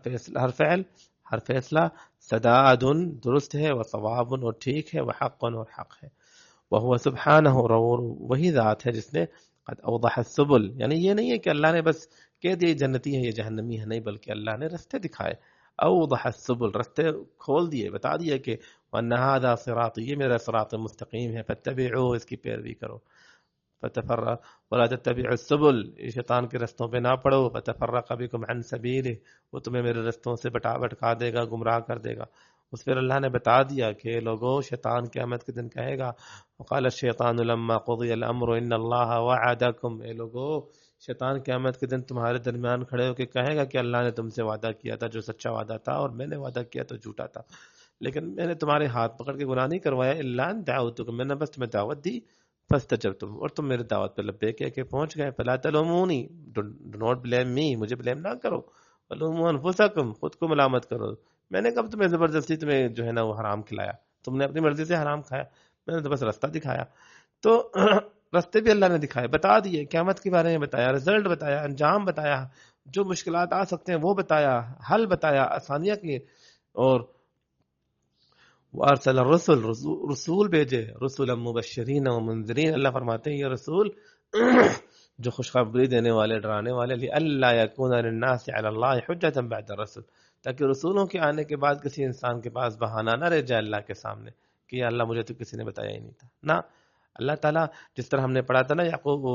فعل، ہر فیصلہ سداد، درست ہے، وصواب، اور ٹھیک ہے، وحق، اور حق ہے، وہو سبحانہ، اور وہی ذات ہے جس نے قد اوضح السبل، یعنی یہ نہیں ہے کہ اللہ نے بس کہہ دیا جنتی ہے یہ جہنمی ہے، نہیں، بلکہ اللہ نے رستے دکھائے، اوضح السبل، رستے کھول دیے، بتا دیا کہ وان ھذا صراطی، یہ میرا صراط مستقیم ہے، فاتبعوہ، اس کی پیروی کرو، فتفرق ولا تتبعوا السبل، شیطان کے رستوں پہ نہ پڑو، فتفرق بکم عن سبیلہ، وہ تمہیں میرے رستوں سے بھٹکا دے گا، گمراہ کر دے گا۔ اس پھر اللہ نے بتا دیا کہ لوگوں، شیطان قیامت کے دن کہے گا، وقال الشیطان لما قضی الامر ان اللہ وعدکم، اے لوگوں، شیطان قیامت کے دن تمہارے درمیان کھڑے ہو کے کہے گا کہ اللہ نے تم سے وعدہ کیا تھا جو سچا وعدہ تھا، اور میں نے وعدہ کیا تو جھوٹا تھا، لیکن میں نے تمہارے ہاتھ پکڑ کے گناہ نہیں کروایا، الا ان دعوتکم، میں نے بس تمہیں دعوت دی، فاستجبتم، اور تم میرے دعوت پہ لبیک کہہ کے پہنچ گئے، فلا تلومونی، ڈو ناٹ بلیم می، مجھے بلیم نہ کرو، ولوموا انفسکم، خود کو ملامت کرو، میں نے کب تمہیں زبردستی تمہیں جو ہے نا وہ حرام کھلایا، تم نے اپنی مرضی سے حرام کھایا، میں نے تو بس راستہ دکھایا۔ تو راستے بھی اللہ نے دکھائے، بتا دیے، قیامت کے بارے میں بتایا، رزلٹ بتایا، انجام بتایا، جو مشکلات آ سکتے ہیں وہ بتایا، حل بتایا، آسانیاں کی، اور وارسل الرسل، رسول بھیجے، رسلا مبشرین و منذرین، اللہ فرماتے ہیں یہ رسول جو خوشخبری دینے والے، ڈرانے والے، لئلا یکون للناس علی اللہ حجۃ بعد الرسل، تاکہ رسولوں کے آنے کے بعد کسی انسان کے پاس بہانہ نہ رہ جائے اللہ کے سامنے کہ یا اللہ مجھے تو کسی نے بتایا ہی نہیں تھا۔ نہ، اللہ تعالیٰ، جس طرح ہم نے پڑھا تھا نا، یعقوب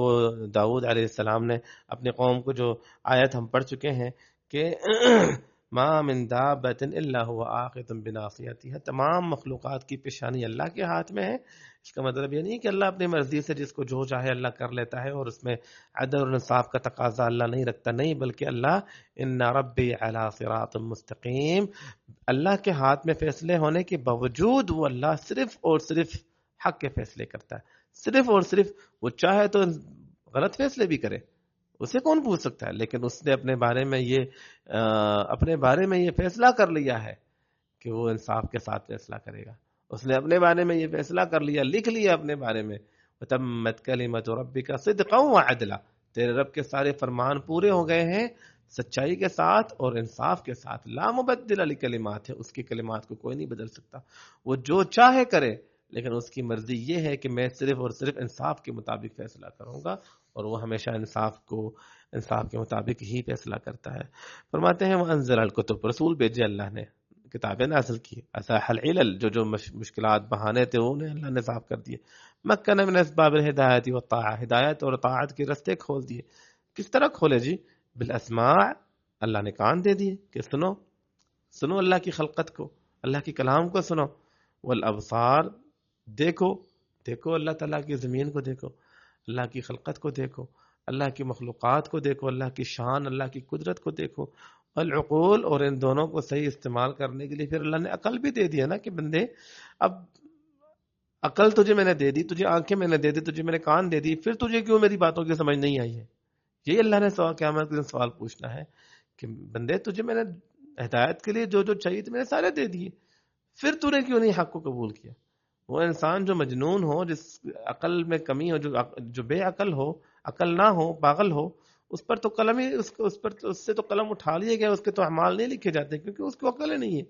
داؤد علیہ السلام نے اپنی قوم کو جو آیت ہم پڑھ چکے ہیں کہ ما من دابۃ الا هو آخذ بناصیتها، تمام مخلوقات کی پیشانی اللہ کے ہاتھ میں ہے۔ اس کا مطلب یہ نہیں کہ اللہ اپنی مرضی سے جس کو جو چاہے اللہ کر لیتا ہے اور اس میں عدل اور انصاف کا تقاضا اللہ نہیں رکھتا، نہیں، بلکہ اللہ ان ربی علی صراط مستقیم، اللہ کے ہاتھ میں فیصلے ہونے کے باوجود وہ اللہ صرف اور صرف حق کے فیصلے کرتا ہے، صرف اور صرف وہ چاہے تو غلط فیصلے بھی کرے، اسے کون پوچھ سکتا ہے، لیکن اس نے اپنے بارے میں یہ فیصلہ کر لیا ہے کہ وہ انصاف کے ساتھ فیصلہ کرے گا، اس نے اپنے بارے میں یہ فیصلہ کر لیا، لکھ لیا اپنے بارے میں، وتمت کلمۃ ربک صدقا وعدلا، تیرے رب کے سارے فرمان پورے ہو گئے ہیں سچائی کے ساتھ اور انصاف کے ساتھ، لا مبدل لکلمات ہے، اس کی کلمات کو کوئی نہیں بدل سکتا، وہ جو چاہے کرے، لیکن اس کی مرضی یہ ہے کہ میں صرف اور صرف انصاف کے مطابق فیصلہ کروں گا، اور وہ ہمیشہ انصاف کے مطابق ہی فیصلہ کرتا ہے۔ فرماتے ہیں وَأَنزَلَ الْكُتُبَ، رسول بھیجے اللہ نے، کتابیں نازل کی، اصح العلل، جو مشکلات بہانے تھے انہیں اللہ نے صاف کر دیے، مکن من اسباب الہدایت والطاعہ، ہدایت اور طاعت کے رستے کھول دیے۔ کس طرح کھولے جی؟ بالاسماع، اللہ نے کان دے دیے کہ سنو اللہ کی خلقت کو، اللہ کی کلام کو سنو، والابصار، دیکھو اللہ تعالیٰ کی زمین کو دیکھو، اللہ کی خلقت کو دیکھو، اللہ کی مخلوقات کو دیکھو، اللہ کی شان، اللہ کی قدرت کو دیکھو، العقول، اور ان دونوں کو صحیح استعمال کرنے کے لیے پھر اللہ نے عقل بھی دے دیا نا کہ بندے، عقل تجھے میں نے دے دی، تجھے آنکھیں میں نے دے دی، تجھے میں نے کان دے دی، پھر تجھے کیوں میری باتوں کی سمجھ نہیں آئی ہے؟ یہی اللہ نے قیامت کے دن سوال پوچھنا ہے کہ بندے تجھے میں نے ہدایت کے لیے جو جو چاہیے تھے میں نے سارے دے دیے، پھر تو نے کیوں نہیں حق کو قبول کیا؟ وہ انسان جو مجنون ہو، جس عقل میں کمی ہو، جو بے عقل ہو، عقل نہ ہو، پاگل ہو، اس پر تو قلم ہی اس سے تو قلم اٹھا لیے گیا، اس کے تو اعمال نہیں لکھے جاتے کیونکہ اس کو عقل ہی نہیں ہے۔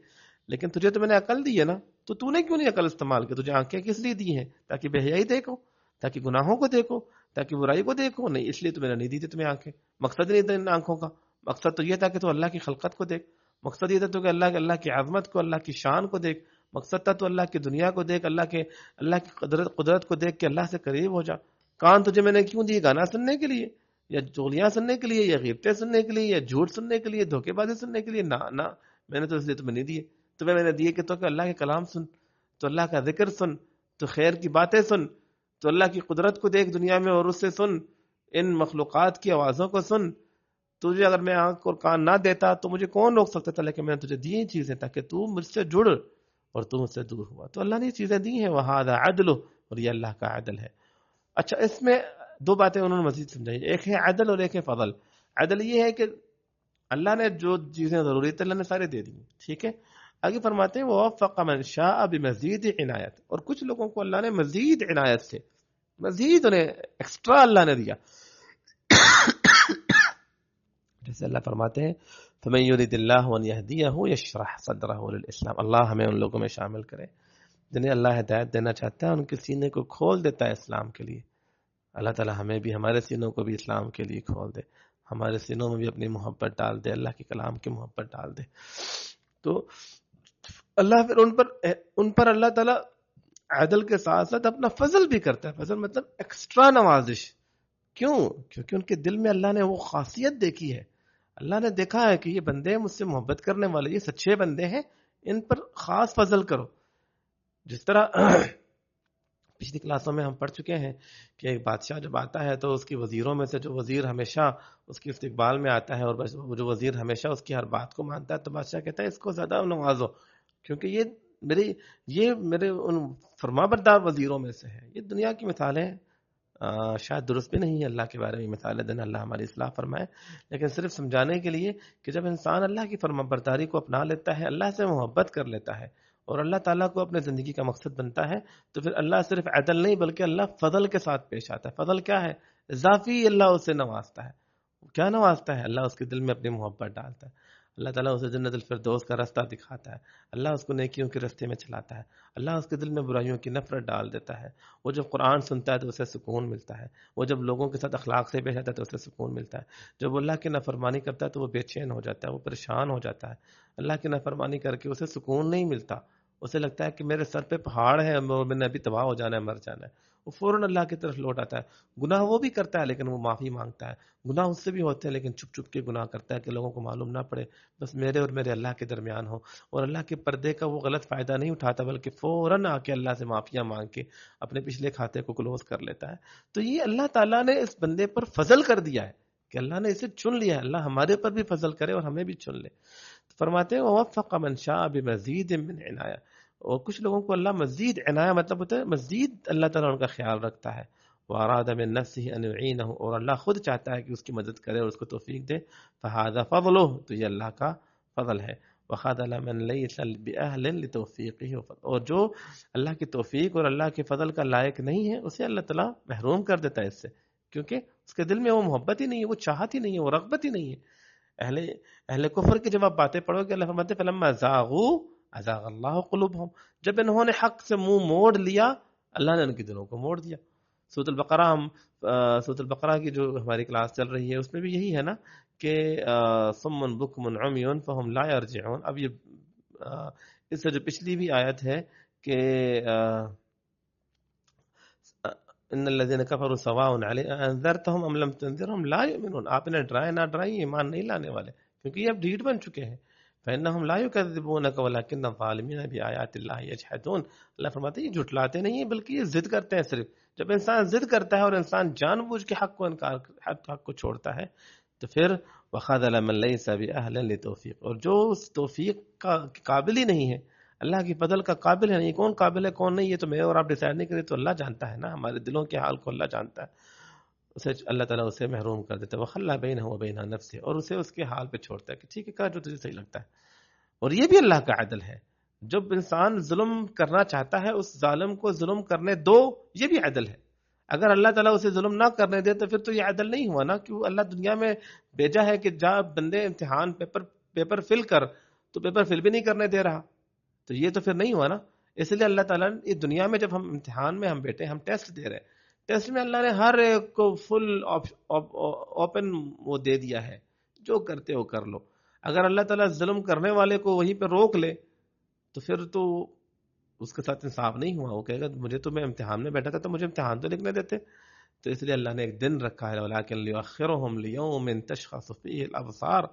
لیکن تجھے تو میں نے عقل دی ہے نا، تو نے کیوں نہیں عقل استعمال کی؟ تجھے آنکھیں کس لیے دی ہیں؟ تاکہ بے حیائی دیکھو، تاکہ گناہوں کو دیکھو، تاکہ برائی کو دیکھو؟ نہیں، اس لیے تو میں نے نہیں دی تھی تمہیں آنکھیں۔ مقصد نہیں تھا ان آنکھوں کا، مقصد تو یہ تھا کہ تو اللہ کی خلقت کو دیکھ، مقصد یہ تھا تو کہ اللہ کی عظمت کو، اللہ کی شان کو دیکھ، مقصد تھا تو اللہ کی دنیا کو دیکھ، اللہ کی قدرت کو دیکھ کے اللہ سے قریب ہو جا۔ کان تجھے میں نے کیوں دیے؟ گانا سننے کے لیے، یا چغلیاں سننے کے لیے، یا غیبتیں سننے کے لیے، یا جھوٹ سننے کے لیے، دھوکے بازی سننے کے لیے؟ نہ نہ، میں نے تو اس لیے تمہیں نہیں دیے، تمہیں میں نے دیے کہ تو کہ اللہ کے کلام سن، تو اللہ کا ذکر سن، تو خیر کی باتیں سن، تو اللہ کی قدرت کو دیکھ دنیا میں اور اس سے سن، ان مخلوقات کی آوازوں کو سن۔ تجھے اگر میں آنکھ اور کان نہ دیتا تو مجھے کون روک سکتا تھا؟ لیکن میں نے تجھے دی چیزیں تاکہ تو مجھ سے جڑ اور تو مجھ سے دور ہوا۔ تو اللہ نے یہ چیزیں دی ہیں، وَهَذَا عَدْلُ، اور یہ اللہ کا عدل ہے۔ اچھا، اس میں دو باتیں انہوں نے مزید سمجھائی، ایک ہے عدل اور ایک ہے فضل۔ عدل یہ ہے کہ اللہ نے جو چیزیں ضروری تھے اللہ نے سارے دے دی، ٹھیک ہے۔ آگے فرماتے ہیں وَوَفَّقَ مَنْ شَاءَ بِمَزِيدِ عنایت، اور کچھ لوگوں کو اللہ نے مزید عنایت سے، مزید انہیں ایکسٹرا اللہ نے دیا۔ جیسے اللہ فرماتے ہیں فَمَن يُرِدِ اللَّهُ أَن يَهْدِيَهُ يَشْرَحْ صَدْرَهُ لِلْإِسْلَامِ، اللہ ہمیں ان لوگوں میں شامل کرے جنہیں اللہ ہدایت دینا چاہتا ہے، ان کے سینے کو کھول دیتا ہے اسلام کے لیے۔ اللہ تعالی ہمیں بھی، ہمارے سینوں کو بھی اسلام کے لیے کھول دے، ہمارے سینوں میں بھی اپنی محبت ڈال دے، اللہ کے کلام کی محبت ڈال دے۔ تو اللہ پھر ان پر اللہ تعالی عدل کے ساتھ ساتھ اپنا فضل بھی کرتا ہے۔ فضل مطلب ایکسٹرا نوازش۔ کیوں؟ کیونکہ ان کے دل میں اللہ نے وہ خاصیت دیکھی ہے، اللہ نے دیکھا ہے کہ یہ بندے مجھ سے محبت کرنے والے، یہ سچے بندے ہیں، ان پر خاص فضل کرو۔ جس طرح پچھلی کلاسوں میں ہم پڑھ چکے ہیں کہ ایک بادشاہ جب آتا ہے تو اس کی وزیروں میں سے جو وزیر ہمیشہ اس کی استقبال میں آتا ہے اور جو وزیر ہمیشہ اس کی ہر بات کو مانتا ہے، تو بادشاہ کہتا ہے اس کو زیادہ نوازو، کیونکہ یہ میرے ان فرما بردار وزیروں میں سے ہے۔ یہ دنیا کی مثالیں شاید درست بھی نہیں ہے اللہ کے بارے میں مثالیں دینا، اللہ ہماری اصلاح فرمائے، لیکن صرف سمجھانے کے لیے کہ جب انسان اللہ کی فرما برداری کو اپنا لیتا ہے، اللہ سے محبت کر لیتا ہے اور اللہ تعالیٰ کو اپنے زندگی کا مقصد بنتا ہے، تو پھر اللہ صرف عدل نہیں بلکہ اللہ فضل کے ساتھ پیش آتا ہے۔ فضل کیا ہے؟ اضافی اللہ اسے نوازتا ہے۔ کیا نوازتا ہے؟ اللہ اس کے دل میں اپنی محبت ڈالتا ہے، اللہ تعالیٰ اسے جنت الفردوس کا راستہ دکھاتا ہے، اللہ اس کو نیکیوں کے راستے میں چلاتا ہے، اللہ اس کے دل میں برائیوں کی نفرت ڈال دیتا ہے۔ وہ جب قرآن سنتا ہے تو اسے سکون ملتا ہے، وہ جب لوگوں کے ساتھ اخلاق سے پیش آتا ہے تو اسے سکون ملتا ہے، جب وہ اللہ کی نافرمانی کرتا ہے تو وہ بے چین ہو جاتا ہے، وہ پریشان ہو جاتا ہے۔ اللہ کی نافرمانی کر کے اسے سکون نہیں ملتا، اسے لگتا ہے کہ میرے سر پہ پہاڑ ہے اور میں نے ابھی تباہ ہو جانا ہے، مر جانا ہے۔ وہ فوراً اللہ کی طرف لوٹ آتا ہے۔ گناہ وہ بھی کرتا ہے لیکن وہ معافی مانگتا ہے، گناہ اس سے بھی ہوتے ہیں لیکن چھپ چھپ کے گناہ کرتا ہے کہ لوگوں کو معلوم نہ پڑے، بس میرے اور میرے اللہ کے درمیان ہو، اور اللہ کے پردے کا وہ غلط فائدہ نہیں اٹھاتا بلکہ فوراً آ کے اللہ سے معافیاں مانگ کے اپنے پچھلے کھاتے کو کلوز کر لیتا ہے۔ تو یہ اللہ تعالیٰ نے اس بندے پر فضل کر دیا ہے کہ اللہ نے اسے چن لیا ہے، اللہ ہمارے پر بھی فضل کرے اور ہمیں بھی چن لے۔ فرماتے ہیں وَوَفَّقَ مَن شَاءَ بِمَزِيدٍ مِّنْ عِنَایَةٍ، اور کچھ لوگوں کو اللہ مزید عنایہ مطلب ہوتا ہے مزید اللہ تعالیٰ ان کا خیال رکھتا ہے۔ وَأَرَادَ مِن نَفْسِهِ أَن يُعِينَهُ، اور اللہ خود چاہتا ہے کہ اس کی مدد کرے اور اس کو توفیق دے۔ فَهَذَا فَضْلُهُ، تو یہ اللہ کا فضل ہے۔ وَخَذَلَ مَن لَيْسَ بِأَهْلٍ لِتَوْفِيقِهِ، اور جو اللہ کی توفیق اور اللہ کے فضل کا لائق نہیں ہے اسے اللہ تعالیٰ محروم کر دیتا ہے اس سے، کیونکہ اس کے دل میں وہ محبت ہی نہیں ہے، وہ چاہت ہی نہیں ہے، وہ رغبت ہی نہیں ہے۔ اہل کفر کی جب آپ باتیں پڑھو گے، اللہ فرماتے ہیں فَلَمَّا زَاغُوا أَزَاغَ اللَّهُ قُلُوبَهُم، جب انہوں نے حق سے منہ موڑ لیا اللہ نے ان کی دلوں کو موڑ دیا۔ سورۃ البقرہ کی جو ہماری کلاس چل رہی ہے اس میں بھی یہی ہے نا کہ صم بکم عمی فہم لا یرجعون۔ اب یہ اس سے جو پچھلی بھی آیت ہے کہ ان الذين كفروا سواء عليهم انذرتهم ام لم تنذرهم لا يؤمنون، آپ نے ڈرائے نہ ڈرائی ایمان نہیں لانے والے، کیونکہ یہ اب ڈھیٹ بن چکے ہیں۔ فإنهم لا يكذبونك ولكن الظالمين بآيات الله يجحدون، اللہ فرماتے ہیں یہ جھٹلاتے نہیں ہیں بلکہ یہ ضد کرتے ہیں۔ صرف جب انسان ضد کرتا ہے اور انسان جان بوجھ کے حق کو چھوڑتا ہے تو پھر وَخَذَلَ مَن لَيْسَ بِأَهْلٍ لِتَوْفِيقٍ، اور جو اس توفیق کا قابل ہی نہیں ہے، اللہ کی فضل کا قابل ہے نہیں. کون قابل ہے کون نہیں یہ تو میں اور آپ ڈیسائڈ نہیں کریں, تو اللہ جانتا ہے نا, ہمارے دلوں کے حال کو اللہ جانتا ہے. اسے اللہ تعالیٰ اسے محروم کر دیتا ہے, وخلا بینہ و بین نفسہ, اور اسے اس کے حال پہ چھوڑتا ہے کہ ٹھیک ہے کر جو تجھے صحیح لگتا ہے. اور یہ بھی اللہ کا عدل ہے, جب انسان ظلم کرنا چاہتا ہے اس ظالم کو ظلم کرنے دو, یہ بھی عدل ہے. اگر اللہ تعالیٰ اسے ظلم نہ کرنے دے تو پھر تو یہ عدل نہیں ہوا نا, کیوں اللہ دنیا میں بھیجا ہے کہ جا بندے امتحان پیپر فل کر, تو پیپر فل بھی نہیں کرنے دے رہا, تو یہ تو پھر نہیں ہوا نا. اس لیے اللہ تعالیٰ نے اس دنیا میں جب ہم امتحان میں ہم بیٹھے, ہم ٹیسٹ دے رہے ہیں, ٹیسٹ میں اللہ نے ہر ایک کو فل اوپن وہ دے دیا ہے, جو کرتے ہو کر لو. اگر اللہ تعالیٰ ظلم کرنے والے کو وہیں پہ روک لے تو پھر تو اس کے ساتھ انصاف نہیں ہوا. وہ کہے گا مجھے تو, میں امتحان میں بیٹھا تھا تو مجھے امتحان تو لکھنے دیتے. تو اس لیے اللہ نے ایک دن رکھا ہے, وَلَٰكِن لِيُؤَخِّرُهُمْ لِيَوْمٍ تَشْخَصُ فِيهِ الْأَبْصَارُ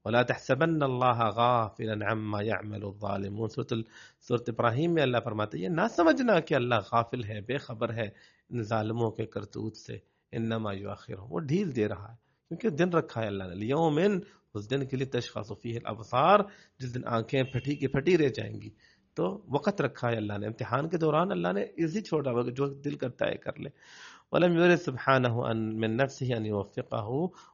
وَلَا تَحْسَبَنَّ اللَّهَ غَافِلًا عَمَّا يَعْمَلُ الظَّالِمُونَ. سورۃ ابراہیم میں اللہ فرماتے ہیں یہ نہ سمجھنا کہ اللہ غافل ہے, بے خبر ہے ان ظالموں کے کرتوت سے. انما یؤخرہم, وہ ڈھیل دے رہا ہے کیونکہ دن رکھا ہے اللہ نے, لیومن, اس دن کے لیے تشخص فیہ الابصار, جس دن آنکھیں پھٹی کی پھٹی رہ جائیں گی. تو وقت رکھا ہے اللہ نے, امتحان کے دوران اللہ نے ایزی چھوڑا ہوا کہ جو دل کرتا ہے کر لے. وَلَمْ يُرِدْ سُبْحَانَهُ مِنْ نَفْسِهِ أَنْ يُوَفِّقَهُ,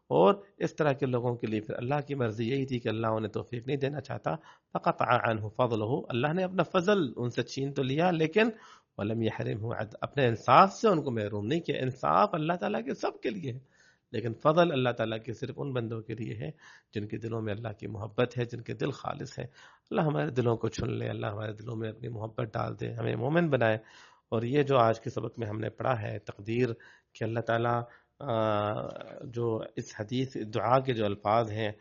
اور اس طرح کے لوگوں کے لیے پھر اللہ کی مرضی یہی تھی کہ اللہ انہیں توفیق نہیں دینا چاہتا. فَقَطَعَ عَنْهُ فَضْلُهُ, اللہ نے اپنا فضل ان سے چھین تو لیا, لیکن وَلَمْ يَحْرِمْهُ, اپنے انصاف سے ان کو محروم نہیں کیا. انصاف اللہ تعالیٰ کے سب کے لیے ہے, لیکن فضل اللہ تعالیٰ کے صرف ان بندوں کے لیے ہے جن کے دلوں میں اللہ کی محبت ہے, جن کے دل خالص ہے. اللہ ہمارے دلوں کو چن لے, اللہ ہمارے دلوں میں اپنی محبت ڈال دے, ہمیں مومن بنائے. اور یہ جو آج کے سبق میں ہم نے پڑھا ہے تقدیر, کہ اللہ تعالیٰ جو اس حدیث دعا کے جو الفاظ ہیں,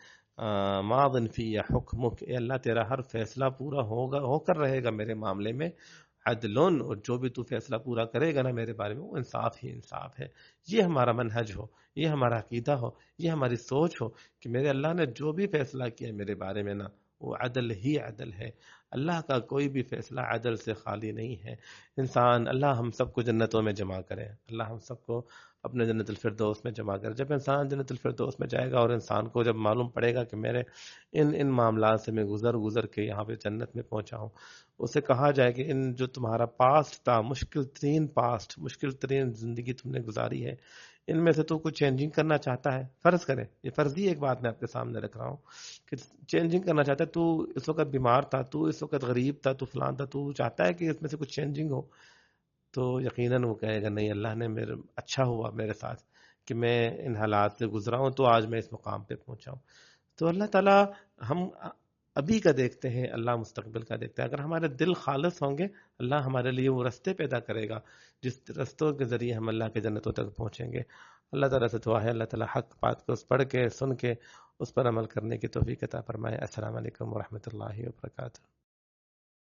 ماضٍ فی حکمک, اے اللہ تیرا ہر فیصلہ پورا ہو کر رہے گا میرے معاملے میں, عدلن, اور جو بھی تو فیصلہ پورا کرے گا نا میرے بارے میں وہ انصاف ہی انصاف ہے. یہ ہمارا منہج ہو, یہ ہمارا عقیدہ ہو, یہ ہماری سوچ ہو کہ میرے اللہ نے جو بھی فیصلہ کیا میرے بارے میں نا وہ عدل ہی عدل ہے. اللہ کا کوئی بھی فیصلہ عدل سے خالی نہیں ہے. انسان, اللہ ہم سب کو جنتوں میں جمع کرے, اللہ ہم سب کو اپنے جنت الفردوس میں جمع کرے. جب انسان جنت الفردوس میں جائے گا اور انسان کو جب معلوم پڑے گا کہ میرے ان معاملات سے میں گزر کے یہاں پہ جنت میں پہنچا ہوں, اسے کہا جائے کہ ان جو تمہارا پاسٹ تھا, مشکل ترین زندگی تم نے گزاری ہے, ان میں سے تو کچھ چینجنگ کرنا چاہتا ہے. فرض کریں, یہ فرضی ایک بات میں آپ کے سامنے رکھ رہا ہوں کہ چینجنگ کرنا چاہتا ہے. تو اس وقت بیمار تھا, تو اس وقت غریب تھا, تو فلان تھا, تو چاہتا ہے کہ اس میں سے کچھ چینجنگ ہو, تو یقیناً وہ کہے گا نہیں, اللہ نے میرے اچھا ہوا میرے ساتھ کہ میں ان حالات سے گزرا ہوں, تو آج میں اس مقام پہ پہنچا ہوں. تو اللہ تعالیٰ ہم ابھی کا دیکھتے ہیں, اللہ مستقبل کا دیکھتے ہیں. اگر ہمارے دل خالص ہوں گے, اللہ ہمارے لیے وہ رستے پیدا کرے گا جس رستوں کے ذریعے ہم اللہ کے جنتوں تک پہنچیں گے. اللہ تعالیٰ سے دعا ہے اللہ تعالیٰ حق بات کو پڑھ کے سن کے اس پر عمل کرنے کی توفیق عطا فرمائے. السلام علیکم ورحمۃ اللہ وبرکاتہ.